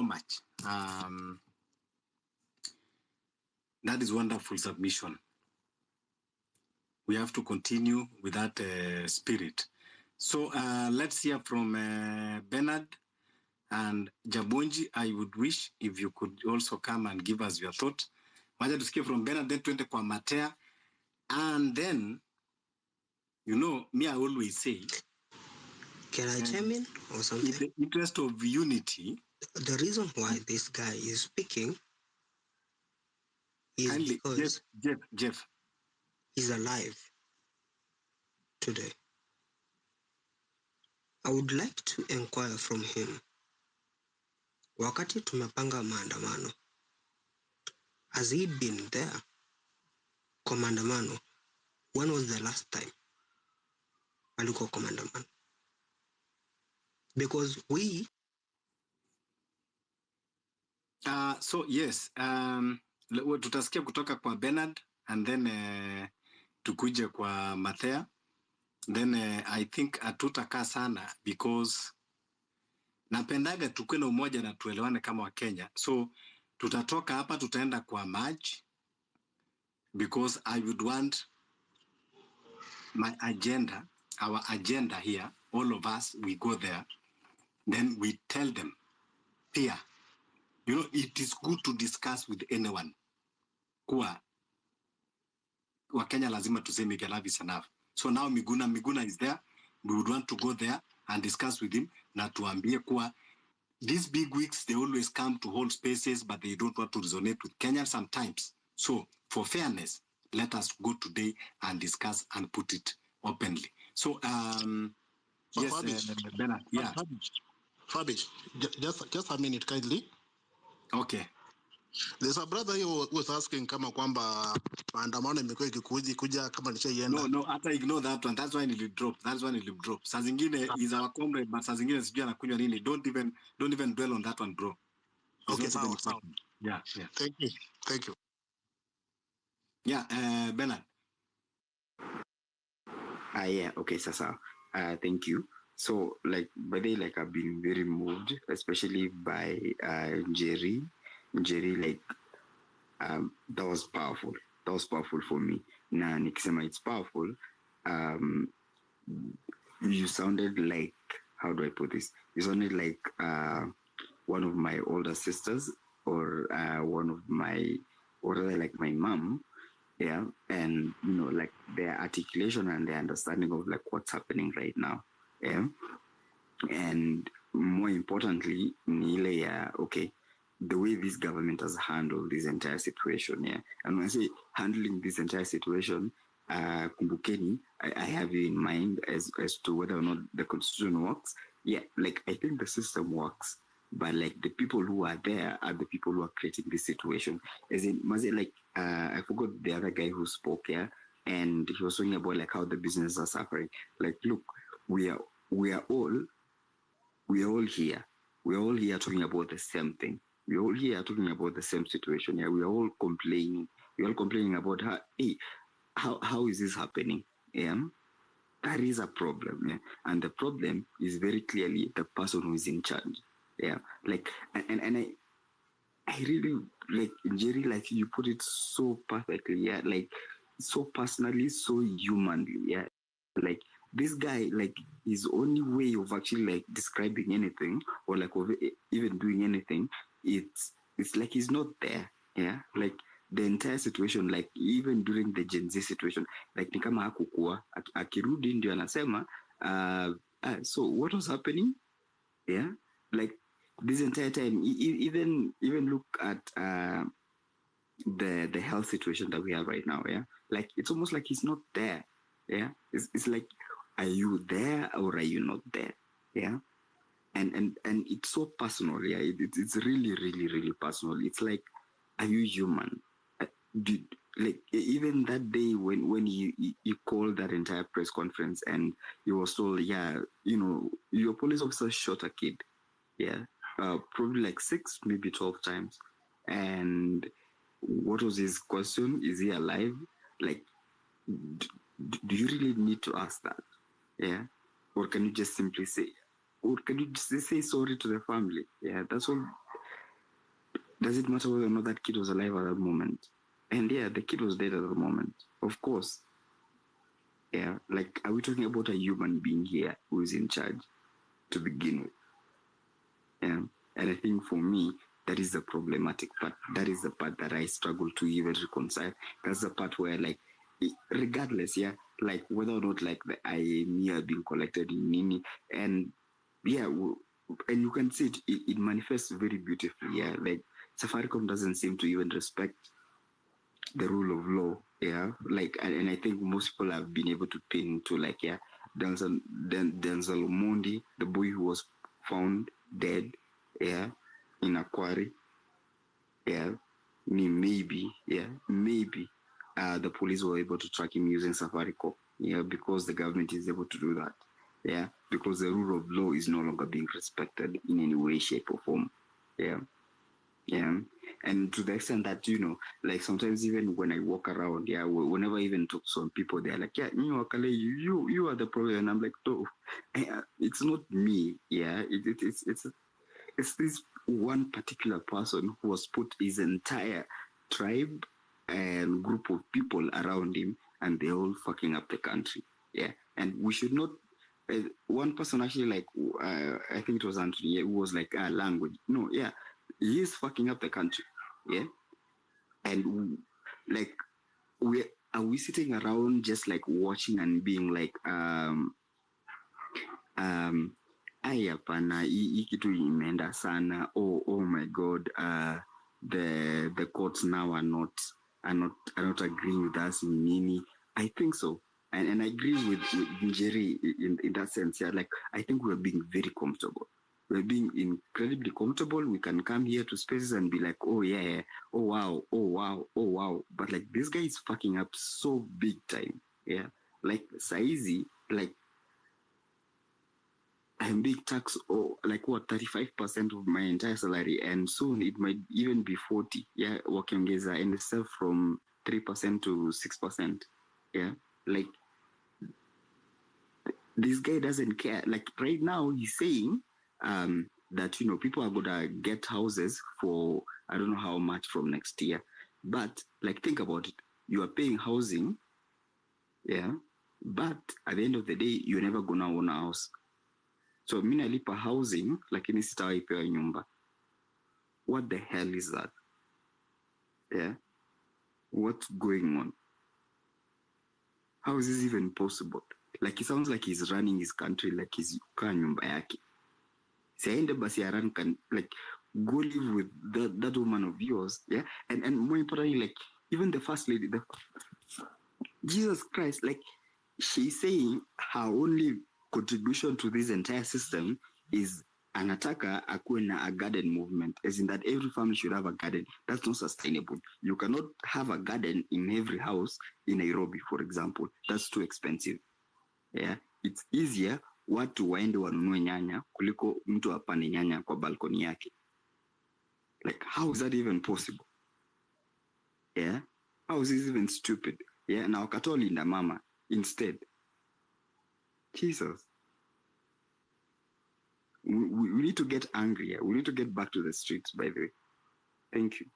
much. That is wonderful submission. We have to continue with that spirit. So let's hear from Bernard and Jabonji. I would wish if you could also come and give us your thought. Wacha tusikie from Bernard, then twende kwa Matea. And then, you know, me, I always say, can I chime in or something? In the interest of unity. The reason why this guy is speaking is because Jeff. He's alive today. I would like to inquire from him. Wakati tumepanga maandamano, has he been there? Kwa maandamano, when was the last time alikuwa kwa maandamano? Because we... So yes, tutasikia kutoka kwa Bernard and then tukuje kwa Matea. Then I think hatutakaa sana because napendaga tukue na umoja na tuelewane kama wa Kenya. So tutatoka hapa tutaenda kwa March because I would want my agenda, our agenda here, all of us, we go there. Then we tell them, Pia, you know, it is good to discuss with anyone. Kuwa wa Kenya lazima tuseme enough is enough. So now Miguna is there. We would want to go there and discuss with him. Na tuambie kuwa these big weeks, they always come to hold spaces, but they don't want to resonate with Kenyans sometimes. So for fairness, let us go today and discuss and put it openly. So, yes, Bernard, yeah. Fabish, just a minute, kindly. Okay. There's a brother here who was asking kama kwamba maandamano imekuwa ikikuja kama nishaienda. No, hata ignore that one. That's why it drop. Saa zingine is our comrade, but saa zingine sijui anakunywa nini. Don't even dwell on that one, bro. Okay, sound. Yeah. Thank you. Yeah, Bernard. Yeah, okay, Sasa. Thank you. So, like, by the way, like, I've been very moved, especially by Jerry, like, that was powerful. That was powerful for me. Na nikisema it's powerful, you sounded like, how do I put this? You sounded like one of my older sisters or one of my, or like my mom, yeah, and, you know, like their articulation and their understanding of like what's happening right now, yeah, and more importantly, okay, the way this government has handled this entire situation, yeah. And when I say handling this entire situation, kumbukeni, I have you in mind as to whether or not the constitution works. Yeah, like I think the system works, but like the people who are there are the people who are creating this situation. As in, like I forgot the other guy who spoke here, and he was talking about like how the businesses are suffering. Like, look, we are all here. We're all here talking about the same thing. We're all here talking about the same situation. Yeah, we're all complaining. We're all complaining about how is this happening? Yeah, that is a problem. Yeah, and the problem is very clearly the person who is in charge. Yeah, like and I really like Jerry, like you put it so perfectly. Yeah, like so personally, so humanly. Yeah, like this guy, like his only way of actually like describing anything or like of even doing anything, it's like he's not there. Yeah, like the entire situation, like even during the Gen Z situation, like ni kama hakukuwa akirudi ndio anasema so what was happening? Yeah, like this entire time, even look at the health situation that we have right now. Yeah, like it's almost like he's not there. Yeah, it's like, are you there or are you not there? Yeah, and it's so personal. Yeah, it's really, really, really personal. It's like, are you human? Like even that day when he called that entire press conference and he was told, yeah, you know, your police officer shot a kid. Yeah, probably like 6, maybe 12 times. And what was his question? Is he alive? Like, do you really need to ask that? Yeah, or can you just simply say, or can you just say sorry to the family? Yeah, that's all. Does it matter whether or not that kid was alive at that moment? And yeah, the kid was dead at the moment, of course. Yeah, like, are we talking about a human being here who is in charge to begin with? Yeah, and I think for me, that is the problematic part. That is the part that I struggle to even reconcile. That's the part where, like, regardless, yeah, like whether or not like the IME are being collected in Nini, and yeah, and you can see it manifests very beautifully. Yeah, like Safaricom doesn't seem to even respect the rule of law. Yeah, like, and I think most people have been able to pin to, like, yeah, Denzel Mondi, the boy who was found dead, yeah, in a quarry. Yeah, maybe the police were able to track him using Safaricom. Yeah, because the government is able to do that. Yeah, because the rule of law is no longer being respected in any way, shape, or form. Yeah. Yeah, and to the extent that, you know, like sometimes even when I walk around, yeah, whenever I even talk to some people, they're like, yeah, you know, Kale, you are the problem, and I'm like, no, it's not me. Yeah, it's this one particular person who has put his entire tribe and group of people around him, and they're all fucking up the country. Yeah, and we should not. One person actually, like, I think it was Anthony, yeah, who was like, language. No, yeah, he is fucking up the country. Yeah, and like, are we sitting around just like watching and being like, ai hapana, hii kitu imeenda sana, oh my god, the courts now are not agreeing with us in nini. I think so, and I agree with Njeri in that sense. Yeah, like, I think we're being very comfortable. We're being incredibly comfortable. We can come here to spaces and be like, oh yeah, oh wow, oh wow, oh wow. But like, this guy is fucking up so big time. Yeah, like saizi, like, I'm being taxed, like, what, 35% of my entire salary, and soon it might even be 40. Yeah, wakiongeza, and itself from 3% to 6%. Yeah, like, this guy doesn't care. Like, right now he's saying that, you know, people are gonna get houses for I don't know how much from next year, but like, think about it. You are paying housing, yeah, but at the end of the day, you're never gonna own a house. So mi nalipa housing lakini sitawaipewa nyumba. What the hell is that? Yeah, what's going on? How is this even possible? Like, it sounds like he's running his country like he's kaa nyumba yake. Siaende basi aran can, like, go live with that woman of yours. Yeah, and more importantly, like, even the first lady, Jesus Christ, like, she's saying her only contribution to this entire system is anataka akuwe na a garden movement, as in that every family should have a garden. That's not sustainable. You cannot have a garden in every house in Nairobi, for example. That's too expensive. Yeah, it's easier watu waende wanunue nyanya kuliko mtu apande nyanya kwa balkoni yake. Like, how is that even possible? Yeah, how is this even stupid? Yeah, na wakatoa linda mama instead. Jesus. We need to get angrier. We need to get back to the streets, by the way. Thank you.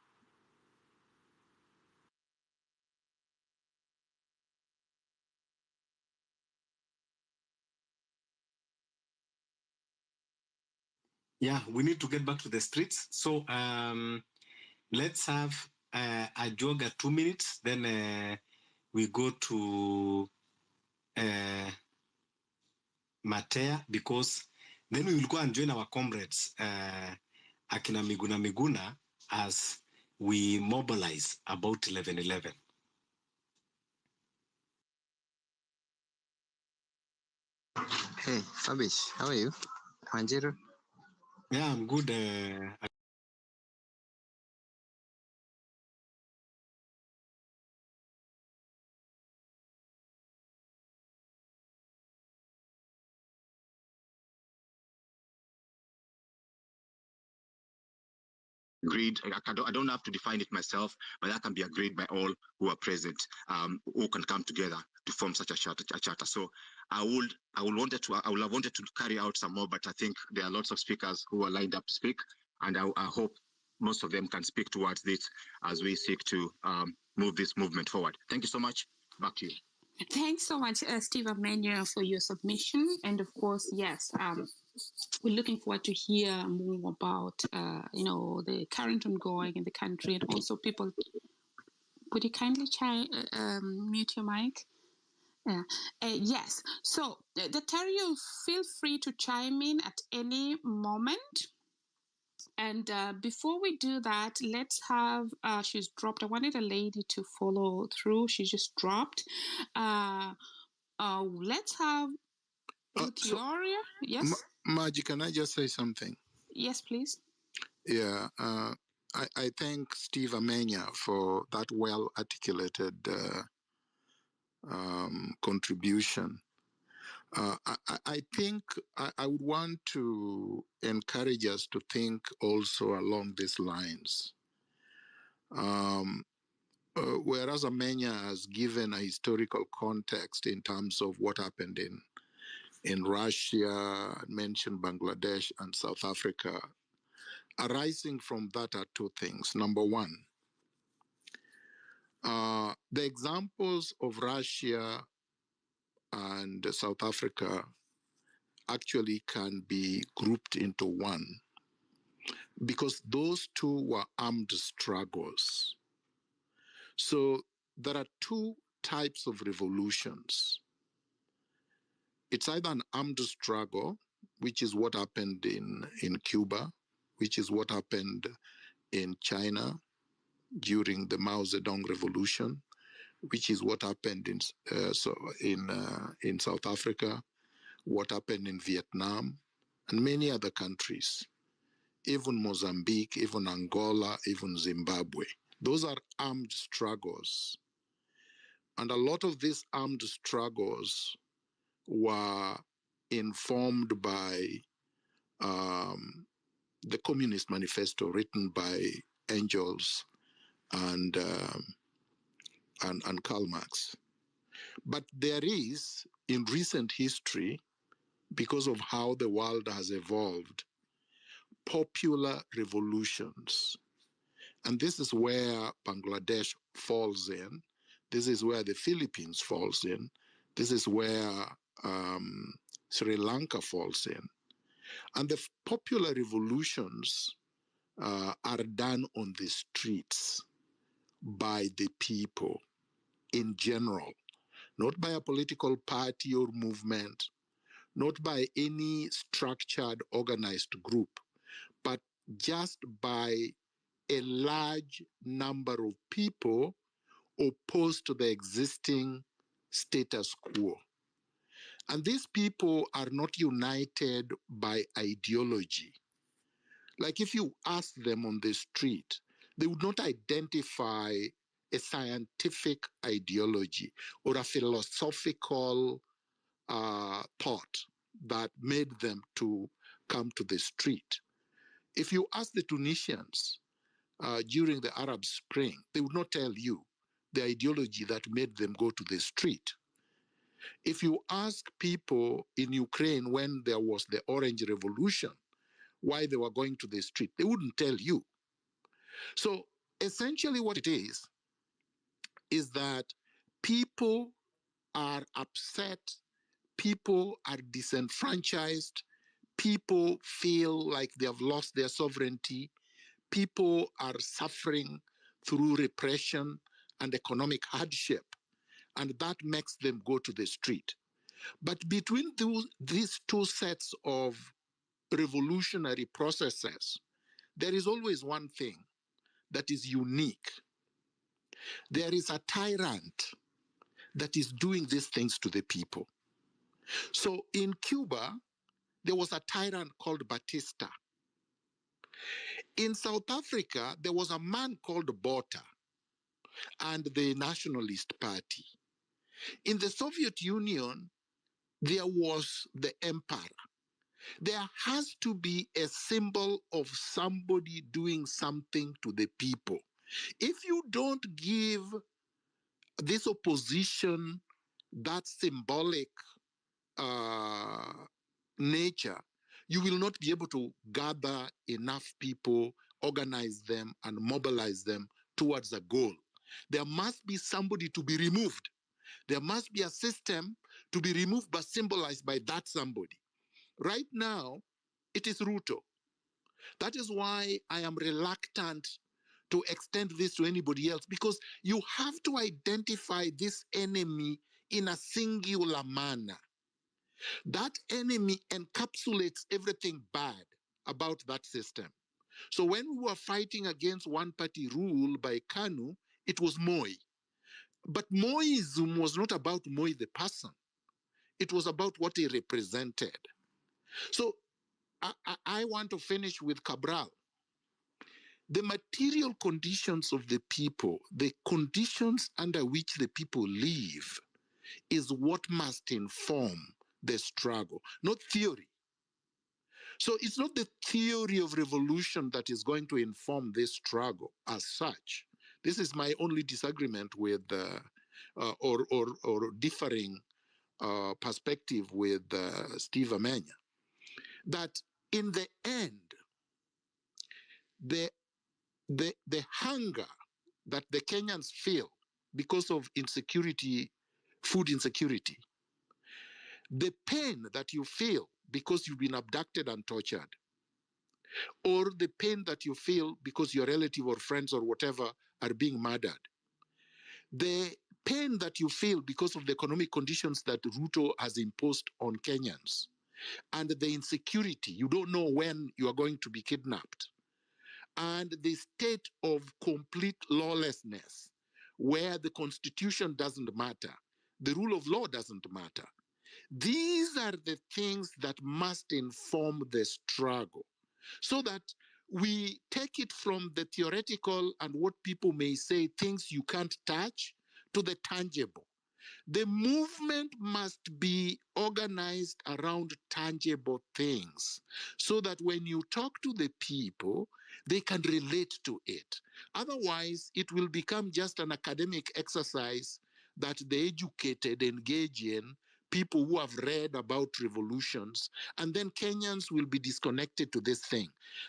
Yeah, we need to get back to the streets. So let's have a jog at 2 minutes. Then we go to Matea, because then we will go and join our comrades, Akina Miguna, as we mobilize about 11:11. Hey, Fabish, how are you? Wanjiru? Yeah, I'm good. Agreed. I don't have to define it myself, but that can be agreed by all who are present, who can come together to form such a charter. So I would have wanted to carry out some more, but I think there are lots of speakers who are lined up to speak, and I hope most of them can speak towards this as we seek to move this movement forward. Thank you so much. Back to you. Thanks so much, Steve Amenya, for your submission. And of course, yes, we're looking forward to hear more about, the current ongoing in the country, and also people. Could you kindly mute your mic? Yes. So, Dattario, feel free to chime in at any moment. And before we do that, let's have, she's dropped. I wanted a lady to follow through. She just dropped. Let's have Theoria. Yes? Margie, can I just say something? Yes, please. Yeah. I thank Steve Amenya for that well-articulated contribution. I think I would want to encourage us to think also along these lines. Whereas Amenya has given a historical context in terms of what happened in Russia, mentioned Bangladesh and South Africa, arising from that are two things. Number one, the examples of Russia and South Africa actually can be grouped into one, because those two were armed struggles. So there are two types of revolutions. It's either an armed struggle, which is what happened in Cuba, which is what happened in China during the Mao Zedong revolution, which is what happened in South Africa, what happened in Vietnam, and many other countries, even Mozambique, even Angola, even Zimbabwe. Those are armed struggles. And a lot of these armed struggles were informed by the Communist Manifesto written by Engels and Karl Marx. But there is, in recent history, because of how the world has evolved, popular revolutions. And this is where Bangladesh falls in. This is where the Philippines falls in. This is where Sri Lanka falls in. And the popular revolutions are done on the streets by the people in general, not by a political party or movement, not by any structured, organized group, but just by a large number of people opposed to the existing status quo. And these people are not united by ideology. Like if you ask them on the street, they would not identify a scientific ideology or a philosophical thought that made them to come to the street. If you ask the Tunisians during the Arab Spring, they would not tell you the ideology that made them go to the street. If you ask people in Ukraine when there was the Orange Revolution, why they were going to the street, they wouldn't tell you. So essentially what it is that people are upset, people are disenfranchised, people feel like they have lost their sovereignty, people are suffering through repression and economic hardship, and that makes them go to the street. But between these two sets of revolutionary processes, there is always one thing that is unique. There is a tyrant that is doing these things to the people. So in Cuba, there was a tyrant called Batista. In South Africa, there was a man called Botha and the Nationalist Party. In the Soviet Union, there was the emperor. There has to be a symbol of somebody doing something to the people. If you don't give this opposition that symbolic nature, you will not be able to gather enough people organize them and mobilize them towards a goal. There must be somebody to be removed. There must be a system to be removed but symbolized by that somebody. Right now, it is Ruto. That is why I am reluctant to extend this to anybody else, because you have to identify this enemy in a singular manner. That enemy encapsulates everything bad about that system. So when we were fighting against one-party rule by KANU, it was Moi. But Moism was not about Moi the person. It was about what he represented. So I want to finish with Cabral. The material conditions of the people, the conditions under which the people live, is what must inform the struggle, not theory. So it's not the theory of revolution that is going to inform this struggle as such. This is my only disagreement with, or differing perspective with Steve Amenya. That in the end, the hunger that the Kenyans feel because of insecurity, food insecurity, the pain that you feel because you've been abducted and tortured, or the pain that you feel because your relative or friends or whatever are being murdered, the pain that you feel because of the economic conditions that Ruto has imposed on Kenyans, and the insecurity, you don't know when you are going to be kidnapped, and the state of complete lawlessness, where the constitution doesn't matter, the rule of law doesn't matter. These are the things that must inform the struggle, so that we take it from the theoretical and what people may say, things you can't touch, to the tangible. The movement must be organized around tangible things, so that when you talk to the people, they can relate to it. Otherwise, it will become just an academic exercise that the educated engage in, people who have read about revolutions, and then Kenyans will be disconnected to this thing.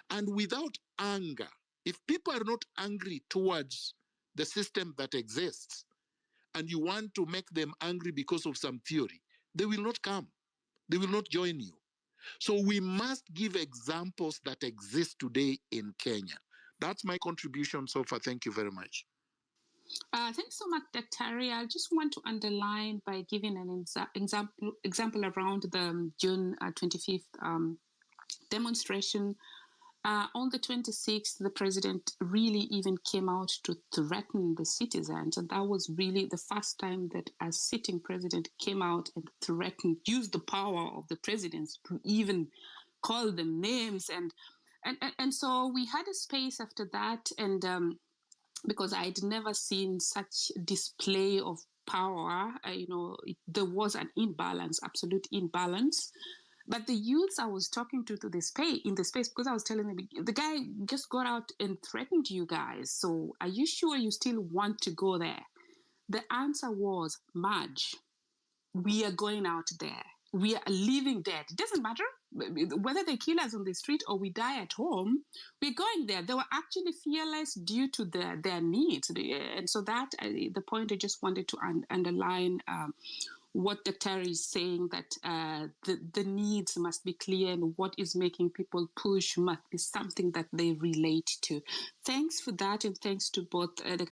And without anger, if people are not angry towards the system that exists, and you want to make them angry because of some theory, they will not come. They will not join you. So we must give examples that exist today in Kenya. That's my contribution so far. Thank you very much. Thanks so much, Dr. Terry. I just want to underline by giving an example around the June 25th demonstration. On the 26th, the president really even came out to threaten the citizens. And that was really the first time that a sitting president came out and threatened, used the power of the presidents to even call them names. And so we had a space after that. And because I'd never seen such display of power, there was an imbalance, absolute imbalance. But the youths I was talking to in the space, because I was telling them, the guy just got out and threatened you guys. So are you sure you still want to go there? The answer was, Marge, we are going out there. We are living dead. It doesn't matter whether they kill us on the street or we die at home. We're going there. They were actually fearless due to their needs. And so that the point I just wanted to underline what Dr. Terry is saying, that the needs must be clear, and what is making people push must be something that they relate to. Thanks for that, and thanks to both